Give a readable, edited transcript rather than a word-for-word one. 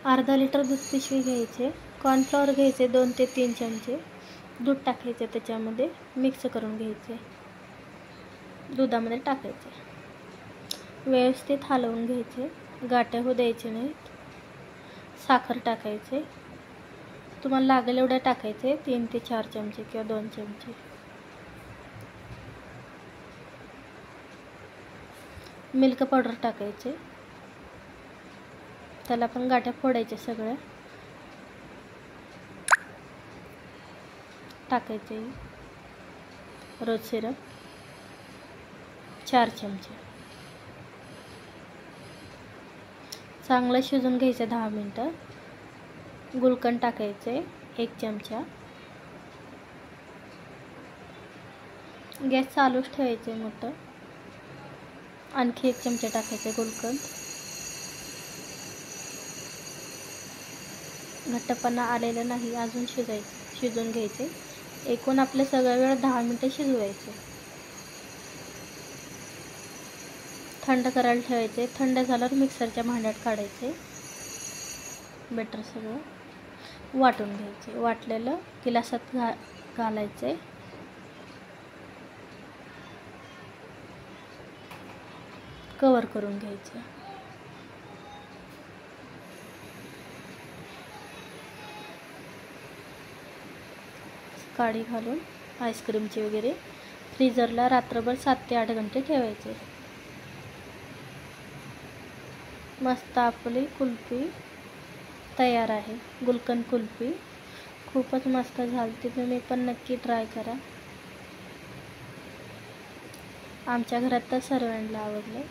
अर्धा लिटर दूध पिशवी घ्यायचे, कॉर्नफ्लॉवर घ्यायचे 2 ते 3 चमचे, दूध टाकायचे, त्याच्यामध्ये मिक्स करून घ्यायचे, दुधामध्ये टाकायचे, व्यवस्थित हलवून घ्यायचे, गाठ्या होऊ द्यायचे नाहीत. साखर टाकायचे, तुम्हाला लागेल एवढं टाकायचे, 3 ते 4 चमचे किंवा 2 चमचे. मिल्क पावडर टाकायचे, त्याला पण गाठ्या फोडायचे सगळ्या टाकायचे. रोज सिरप 4 चमचे. चांगलं शिजून घ्यायचं 10 मिनटं. गुलकंद टाकायचे 1 चमचा. गॅस चालूच ठेवायचे मोठं. आणखी 1 चमचा टाकायचे गुलकंद. घट्टपणा आलेला नाही, अजून शिजून घ्यायचे. एकूण आपले सगळा वेळ 10 मिनटं शिजवायचे. थंड करायला ठेवायचे. थंड झाल्यावर मिक्सरच्या भांड्यात काढायचे. बेटर सगळं वाटून घ्यायचे. वाटलेलं गिलासात घालायचे. कवर करून घ्यायचे. काडी घालून आईस्क्रीमची वगैरे फ्रीजरला रात्रभर 7 ते 8 घंटे ठेवायचे. मस्त आपली कुल्फी तयार आहे. गुलकंद कुल्फी खूपच मस्त झाली. तुम्ही पण नक्की ट्राय करा. आमच्या घरात तर सर्वांना आवडलं.